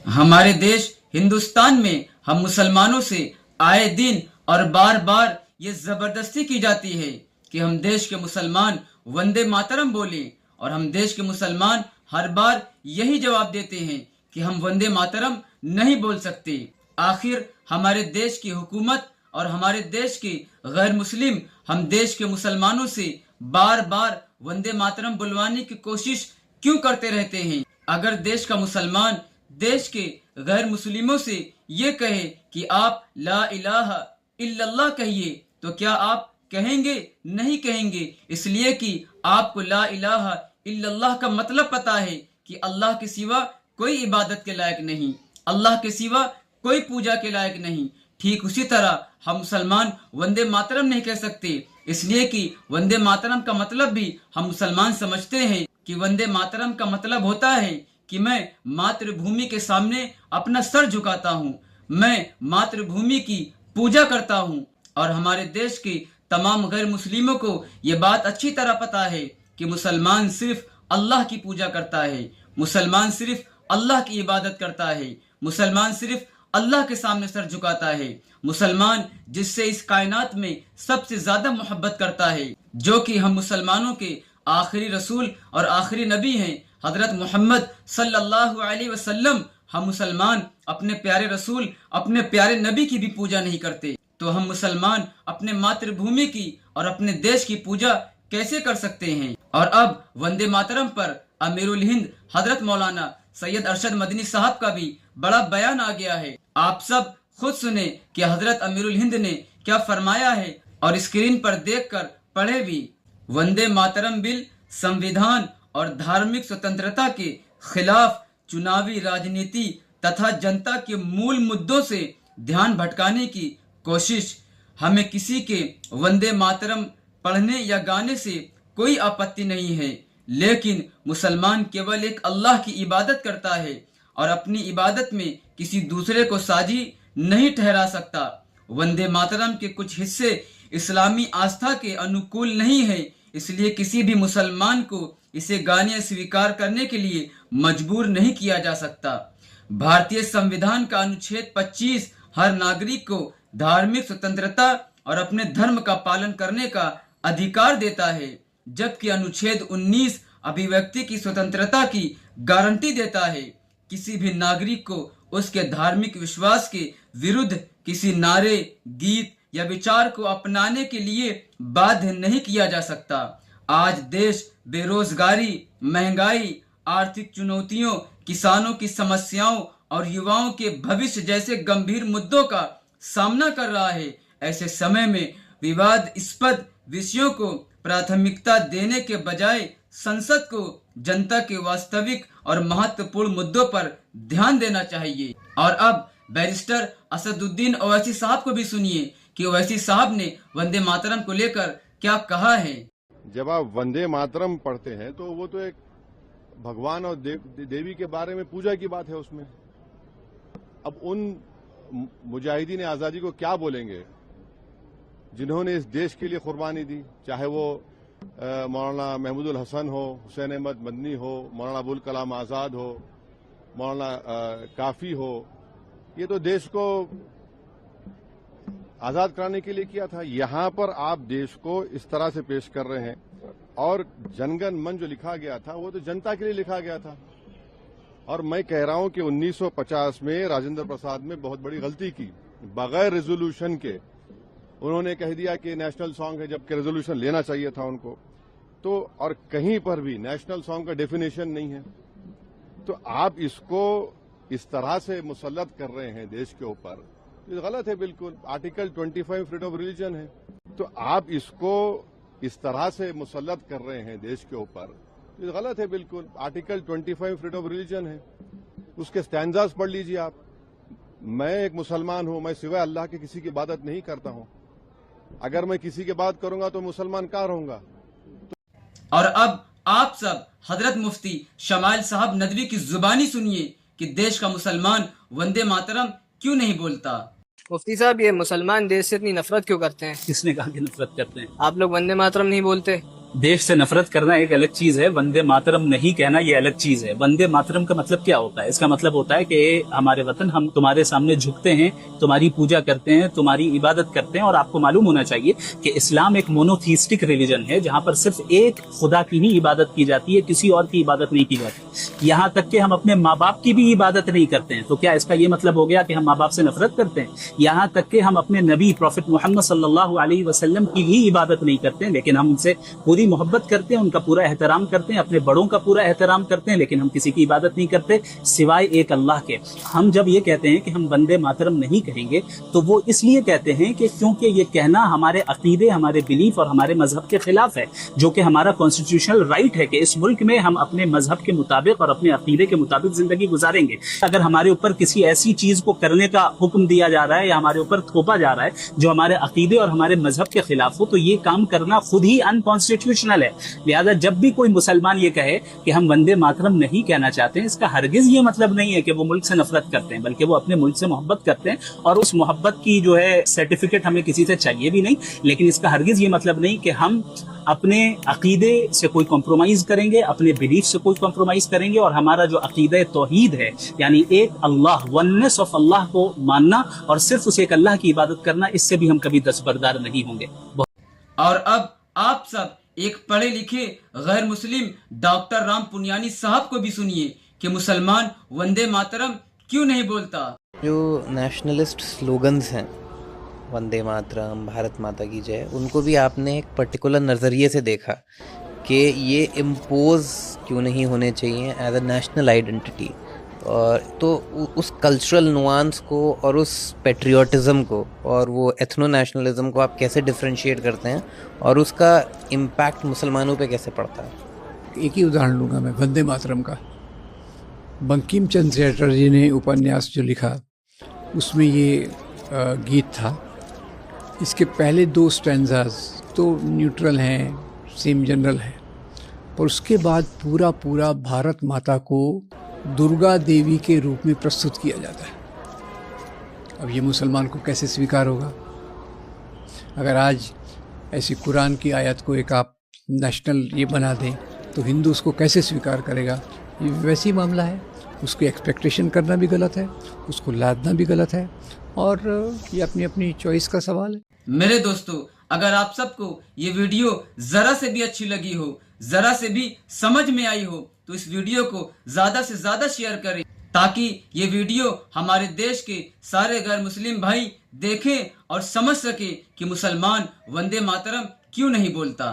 हमारे देश हिंदुस्तान में हम मुसलमानों से आए दिन और बार बार ये जबरदस्ती की जाती है कि हम देश के मुसलमान वंदे मातरम बोलें, और हम देश के मुसलमान हर बार यही जवाब देते हैं कि हम वंदे मातरम नहीं बोल सकते। आखिर हमारे देश की हुकूमत और हमारे देश के गैर मुस्लिम हम देश के मुसलमानों से बार बार वंदे मातरम बुलवाने की कोशिश क्यों करते रहते हैं? अगर देश का मुसलमान देश के गैर मुस्लिमों से ये कहे कि आप ला इलाहा इल्लल्लाह कहिए, तो क्या आप कहेंगे? नहीं कहेंगे, इसलिए कि आपको ला इलाहा इल्लल्लाह का मतलब पता है कि अल्लाह के सिवा कोई इबादत के लायक नहीं, अल्लाह के सिवा कोई पूजा के लायक नहीं। ठीक उसी तरह हम मुसलमान वंदे मातरम नहीं कह सकते, इसलिए कि वंदे मातरम का मतलब भी हम मुसलमान समझते हैं कि वंदे मातरम का मतलब होता है कि मैं मातृभूमि के सामने अपना सर झुकाता हूँ, मैं मातृभूमि की पूजा करता हूँ। और हमारे देश के तमाम गैर मुस्लिमों को ये बात अच्छी तरह पता है कि मुसलमान सिर्फ अल्लाह की पूजा करता है, मुसलमान सिर्फ अल्लाह की इबादत करता है, मुसलमान सिर्फ अल्लाह के सामने सर झुकाता है। मुसलमान जिससे इस कायनात में सबसे ज्यादा मोहब्बत करता है, जो कि हम मुसलमानों के आखिरी रसूल और आखिरी नबी हैं, हजरत मोहम्मद सल्लल्लाहु अलैहि वसल्लम। हम मुसलमान अपने प्यारे रसूल, अपने प्यारे नबी की भी पूजा नहीं करते, तो हम मुसलमान अपने मातृभूमि की और अपने देश की पूजा कैसे कर सकते हैं? और अब वंदे मातरम पर अमीरुल हिंद हजरत मौलाना सैयद अरशद मदनी साहब का भी बड़ा बयान आ गया है। आप सब खुद सुने कि हजरत अमीरुल हिंद ने क्या फरमाया है, और स्क्रीन पर देखकर पढ़े भी। वंदे मातरम बिल संविधान और धार्मिक स्वतंत्रता के खिलाफ चुनावी राजनीति तथा जनता के मूल मुद्दों से ध्यान भटकाने की कोशिश। हमें किसी के वंदे मातरम पढ़ने या गाने से कोई आपत्ति नहीं है, लेकिन मुसलमान केवल एक अल्लाह की इबादत करता है और अपनी इबादत में किसी दूसरे को साजी नहीं ठहरा सकता। वंदे मातरम के कुछ हिस्से इस्लामी आस्था के अनुकूल नहीं है, इसलिए किसी भी मुसलमान को इसे गाने स्वीकार करने के लिए मजबूर नहीं किया जा सकता। भारतीय संविधान का अनुच्छेद 25 हर नागरिक को धार्मिक स्वतंत्रता और अपने धर्म का पालन करने का अधिकार देता है, जबकि अनुच्छेद 19 अभिव्यक्ति की स्वतंत्रता की गारंटी देता है। किसी भी नागरिक को उसके धार्मिक विश्वास के विरुद्ध किसी नारे, गीत या विचार को अपनाने के लिए बाध्य नहीं किया जा सकता। आज देश बेरोजगारी, महंगाई, आर्थिक चुनौतियों, किसानों की समस्याओं और युवाओं के भविष्य जैसे गंभीर मुद्दों का सामना कर रहा है। ऐसे समय में विवादास्पद विषयों को प्राथमिकता देने के बजाय संसद को जनता के वास्तविक और महत्वपूर्ण मुद्दों पर ध्यान देना चाहिए। और अब बैरिस्टर असदुद्दीन ओवैसी साहब को भी सुनिए कि ओवैसी साहब ने वंदे मातरम को लेकर क्या कहा है। जब आप वंदे मातरम पढ़ते हैं तो वो तो एक भगवान और देवी के बारे में पूजा की बात है उसमें। अब उन मुजाहिदीन आज़ादी को क्या बोलेंगे जिन्होंने इस देश के लिए कुर्बानी दी, चाहे वो मौलाना महमूदुल हसन हो, हुसैन अहमद मदनी हो, मौलाना अबुल कलाम आज़ाद हो, मौलाना काफी हो। ये तो देश को आज़ाद कराने के लिए किया था। यहां पर आप देश को इस तरह से पेश कर रहे हैं, और जनगण मन जो लिखा गया था वो तो जनता के लिए लिखा गया था। और मैं कह रहा हूं कि 1950 में राजेंद्र प्रसाद ने बहुत बड़ी गलती की, बगैर रेजोल्यूशन के उन्होंने कह दिया कि नेशनल सॉन्ग है, जबकि रेजोल्यूशन लेना चाहिए था उनको। तो और कहीं पर भी नेशनल सॉन्ग का डेफिनेशन नहीं है, तो आप इसको इस तरह से मुसल्लत कर रहे हैं देश के ऊपर, ये गलत है बिल्कुल। आर्टिकल 25 फ्रीडम ऑफ रिलीजन है, तो आप इसको इस तरह से मुसल्लत कर रहे हैं देश के ऊपर, ये गलत है बिल्कुल। आर्टिकल 25 फ्रीडम ऑफ रिलीजन है, उसके स्टैंजास पढ़ लीजिए आप। मैं एक मुसलमान हूं, मैं सिवाय अल्लाह के किसी की इबादत नहीं करता हूं। अगर मैं किसी की बात करूंगा तो मुसलमान कहाँ रहूंगा। और अब आप सब हजरत मुफ्ती शमाइल साहब नदवी की जुबानी सुनिए कि देश का मुसलमान वंदे मातरम क्यों नहीं बोलता। मुफ्ती साहब, ये मुसलमान देश से इतनी नफरत क्यों करते हैं? किसने कहा कि नफरत करते हैं? आप लोग वंदे मातरम नहीं बोलते, देश से नफरत करना एक अलग चीज है, वंदे मातरम नहीं कहना ये अलग चीज है। वंदे मातरम का मतलब क्या होता है? इसका मतलब होता है कि हमारे वतन, हम तुम्हारे सामने झुकते हैं, तुम्हारी पूजा करते हैं, तुम्हारी इबादत करते हैं। और आपको मालूम होना चाहिए कि इस्लाम एक मोनोथीस्टिक रिलीजन है, जहां पर सिर्फ एक खुदा की ही इबादत की जाती है, किसी और की इबादत नहीं की जाती। यहाँ तक कि हम अपने माँ बाप की भी इबादत नहीं करते हैं। तो क्या इसका ये मतलब हो गया कि हम माँ बाप से नफरत करते हैं? यहाँ तक कि हम अपने नबी प्रॉफिट मोहम्मद सल्लल्लाहु अलैहि वसल्लम की भी इबादत नहीं करते हैं, लेकिन हम उनसे पूरी मोहब्बत करते हैं, उनका पूरा एहतराम करते हैं, अपने बड़ों का पूरा एहतराम करते हैं, लेकिन हम किसी की इबादत नहीं करते सिवाय एक अल्लाह के। हम जब ये कहते हैं कि हम वंदे मातरम नहीं कहेंगे, तो वो इसलिए कहते हैं कि क्योंकि ये कहना हमारे अकीदे, हमारे बिलीफ और हमारे मजहब के खिलाफ है, जो कि हमारा कॉन्स्टिट्यूशनल राइट है कि इस मुल्क में हम अपने मजहब के मुताबिक और अपने अकीदे के मुताबिक जिंदगी गुजारेंगे। अगर हमारे ऊपर किसी ऐसी चीज को करने का हुक्म दिया जा रहा है या हमारे ऊपर थोपा जा रहा है जो हमारे अकीदे और हमारे मजहब के खिलाफ हो, तो ये काम करना खुद ही अनकॉन्स्टिट्यूशनल है। लिहाजा जब भी कोई मुसलमान ये कहे कि हम वंदे मातरम नहीं कहना चाहते हैं, इसका हरगिज ये मतलब नहीं है कि वो मुल्क से नफरत करते हैं, बल्कि वो अपने मुल्क से मोहब्बत करते हैं। और उस मोहब्बत की जो है सर्टिफिकेट हमें किसी से चाहिए भी नहीं। लेकिन इसका हरगिज ये मतलब नहीं कि हम अपने अकीदे से कोई कॉम्प्रोमाइज करेंगे, अपने बिलीफ से कोई कॉम्प्रोमाइज करेंगे। और हमारा जो अकीदा तौहीद है, यानी एक अल्लाह, वननेस ऑफ अल्लाह को मानना और सिर्फ उस एक अल्लाह की इबादत करना, इससे भी हम कभी दस्तबरदार नहीं होंगे। और अब आप सब एक पढ़े लिखे गैर मुस्लिम डॉक्टर राम पुनियानी साहब को भी सुनिए कि मुसलमान वंदे मातरम क्यों नहीं बोलता। जो नेशनलिस्ट स्लोगन्स हैं, वंदे मातरम, भारत माता की जय, उनको भी आपने एक पर्टिकुलर नज़रिए से देखा कि ये इम्पोज क्यों नहीं होने चाहिए एज अ नेशनल आइडेंटिटी। और तो उस कल्चरल नुआंस को और उस पेट्रियाटिज़म को और वो एथनो नेशनलिज्म को आप कैसे डिफ्रेंशिएट करते हैं और उसका इम्पैक्ट मुसलमानों पे कैसे पड़ता है? एक ही उदाहरण लूँगा मैं वंदे मातरम का। बंकिम चंद्र चटर्जी ने उपन्यास जो लिखा, उसमें ये गीत था। इसके पहले 2 स्टैंजाज तो न्यूट्रल हैं, सेम जनरल है, पर उसके बाद पूरा पूरा भारत माता को दुर्गा देवी के रूप में प्रस्तुत किया जाता है। अब ये मुसलमान को कैसे स्वीकार होगा? अगर आज ऐसी कुरान की आयत को एक आप नेशनल ये बना दें, तो हिंदू उसको कैसे स्वीकार करेगा? ये वैसी मामला है। उसकी एक्सपेक्टेशन करना भी गलत है, उसको लादना भी गलत है, और ये अपनी अपनी चॉइस का सवाल है। मेरे दोस्तों, अगर आप सबको ये वीडियो जरा से भी अच्छी लगी हो, जरा से भी समझ में आई हो, तो इस वीडियो को ज्यादा से ज्यादा शेयर करें, ताकि ये वीडियो हमारे देश के सारे गैर मुस्लिम भाई देखें और समझ सके कि मुसलमान वंदे मातरम क्यों नहीं बोलता।